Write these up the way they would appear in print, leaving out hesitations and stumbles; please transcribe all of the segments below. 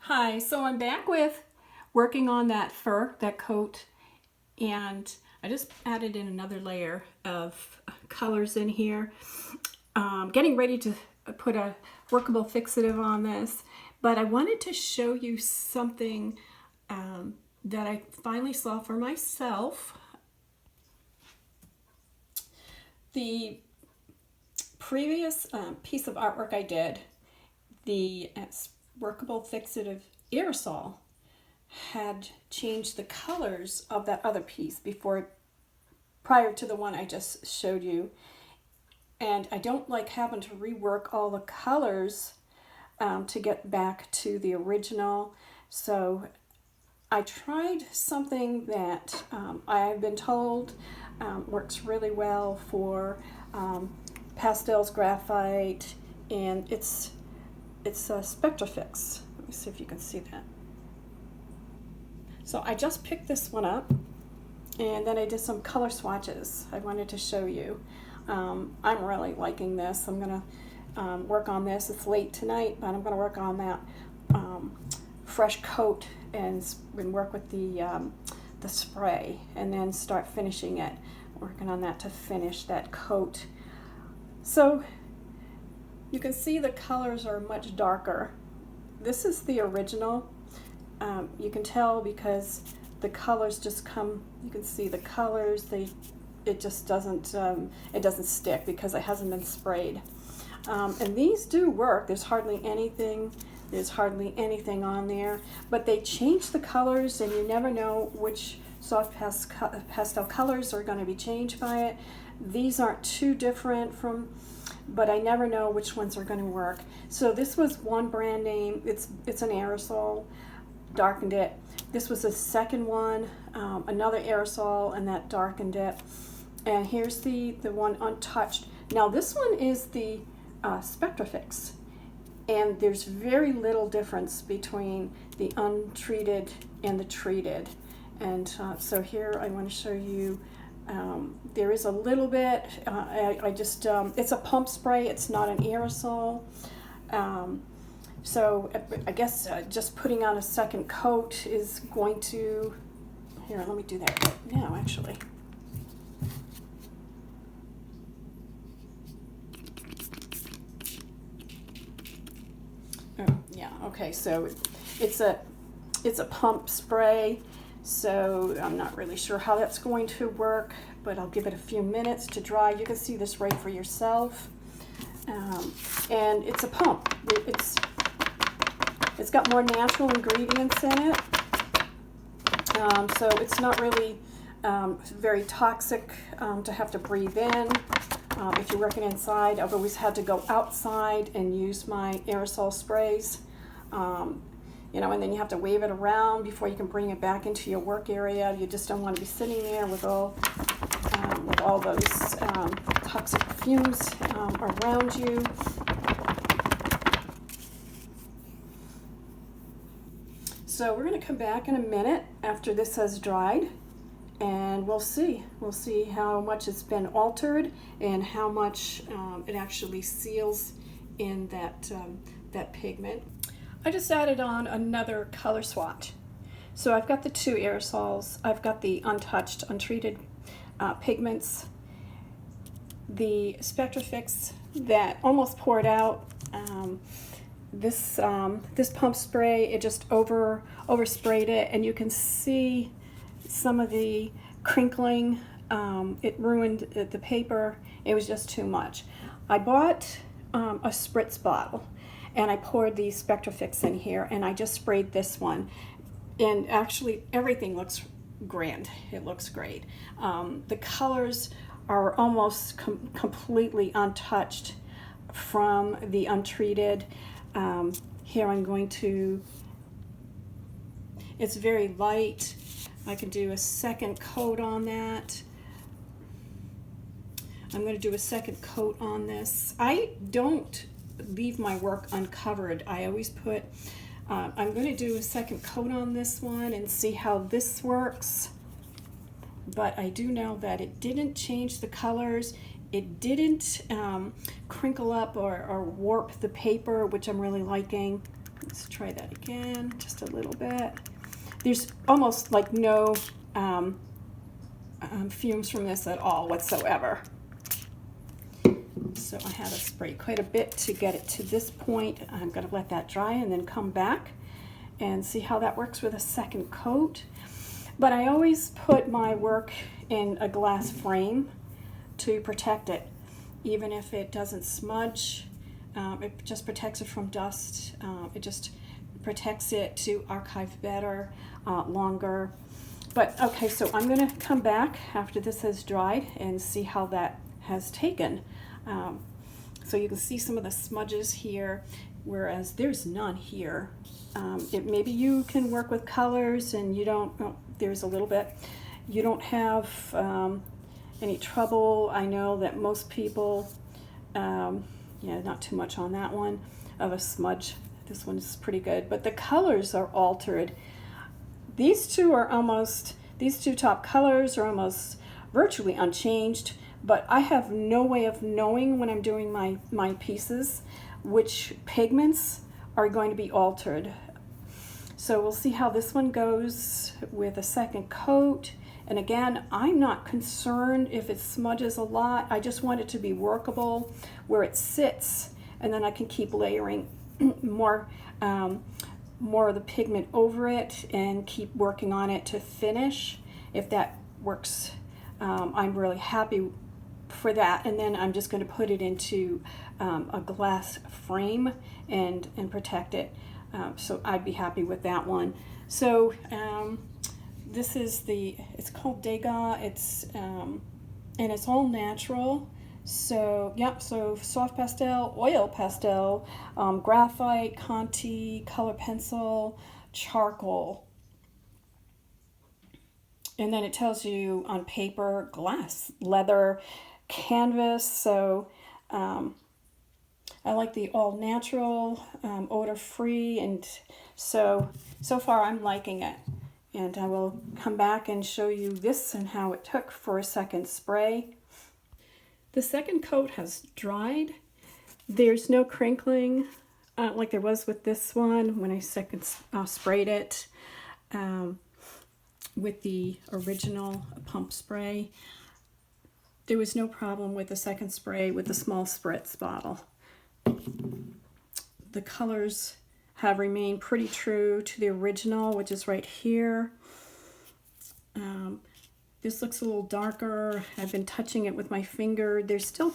Hi, so I'm back with working on that fur, that coat, and I just added in another layer of colors in here. Getting ready to put a workable fixative on this, but I wanted to show you something that I finally saw for myself. The previous piece of artwork I did, the workable fixative aerosol, had changed the colors of that other piece prior to the one I just showed you. And I don't like having to rework all the colors to get back to the original. So I tried something that I've been told works really well for pastels, graphite, and it's a Spectrafix. Let me see if you can see that. So I just picked this one up, and then I did some color swatches I wanted to show you. I'm really liking this. I'm going to work on this. It's late tonight, but I'm going to work on that fresh coat and work with the spray, and then start finishing it. Working on that to finish that coat. So you can see the colors are much darker. This is the original. You can tell because the colors just come. You can see the colors. It just doesn't. It doesn't stick because it hasn't been sprayed. And these do work. There's hardly anything. There's hardly anything on there. But they change the colors, and you never know which soft pastel colors are going to be changed by it. These aren't too different from, but I never know which ones are going to work. So this was one brand name. It's an aerosol. Darkened it. This was the second one, another aerosol, and that darkened it. And here's the one untouched. Now this one is the Spectrafix, and there's very little difference between the untreated and the treated. And so here I want to show you. There is a little bit. I just it's a pump spray. It's not an aerosol. So I guess just putting on a second coat is going to, here, let me do that right now actually. Oh, yeah, okay, so it's a pump spray, so I'm not really sure how that's going to work, but I'll give it a few minutes to dry. You can see this right for yourself. And it's a pump. It's got more natural ingredients in it, so it's not really very toxic to have to breathe in. If you're working inside, I've always had to go outside and use my aerosol sprays, you know, and then you have to wave it around before you can bring it back into your work area. You just don't want to be sitting there with all those toxic fumes around you. So we're going to come back in a minute after this has dried, and we'll see how much it's been altered and how much it actually seals in that pigment. I just added on another color swatch. So I've got the two aerosols. I've got the untouched, untreated pigments, the Spectrafix that almost poured out. This pump spray, it just oversprayed it, and you can see some of the crinkling. It ruined the paper. It was just too much. I bought a spritz bottle, and I poured the Spectrafix in here, and I just sprayed this one, and actually everything looks grand. It looks great. The colors are almost completely untouched from the untreated. Here I'm going to, it's very light. I can do a second coat on that. I'm going to do a second coat on this. I don't leave my work uncovered. I always put, I'm going to do a second coat on this one and see how this works. But I do know that it didn't change the colors. It didn't crinkle up or warp the paper, which I'm really liking. Let's try that again, just a little bit. There's almost like no fumes from this at all whatsoever. So I had to spray quite a bit to get it to this point. I'm going to let that dry and then come back and see how that works with a second coat. But I always put my work in a glass frame to protect it, even if it doesn't smudge. It just protects it from dust. It just protects it to archive better, longer. But okay, so I'm going to come back after this has dried and see how that has taken. So you can see some of the smudges here, whereas there's none here. Maybe you can work with colors and you don't, there's a little bit. You don't have any trouble. I know that most people, yeah, not too much on that one of a smudge. This one's pretty good, but the colors are altered. These two top colors are almost virtually unchanged, but I have no way of knowing when I'm doing my pieces which pigments are going to be altered. So we'll see how this one goes with a second coat. And again, I'm not concerned if it smudges a lot. I just want it to be workable where it sits, and then I can keep layering more of the pigment over it and keep working on it to finish. If that works, I'm really happy for that. And then I'm just going to put it into a glass frame and protect it. So I'd be happy with that one. So this is it's called Degas. It's and it's all natural. So yep, so soft pastel, oil pastel, graphite, Conti, color pencil, charcoal. And then it tells you on paper, glass, leather, canvas. So I like the all natural, odor free, and so far I'm liking it. And I will come back and show you this and how it took for a second spray. The second coat has dried. There's no crinkling like there was with this one when I second sprayed it with the original pump spray. There was no problem with the second spray with the small spritz bottle. The colors have remained pretty true to the original, which is right here. This looks a little darker. I've been touching it with my finger. There's still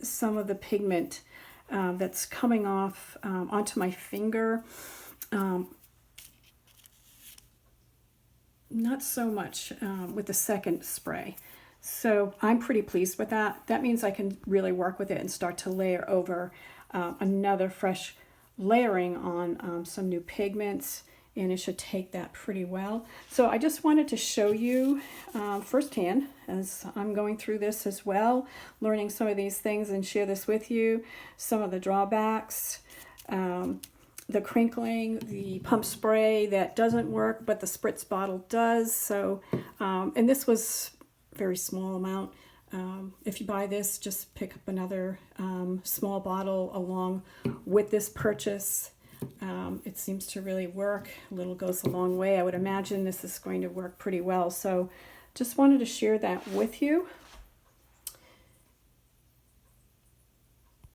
some of the pigment that's coming off onto my finger. Not so much with the second spray. So I'm pretty pleased with that. That means I can really work with it and start to layer over another fresh layering on some new pigments, and it should take that pretty well. So I just wanted to show you firsthand, as I'm going through this as well, learning some of these things, and share this with you, some of the drawbacks, the crinkling, the pump spray that doesn't work, but the spritz bottle does. So, and this was a very small amount. If you buy this, just pick up another small bottle along with this purchase. It seems to really work. A little goes a long way. I would imagine this is going to work pretty well. So just wanted to share that with you.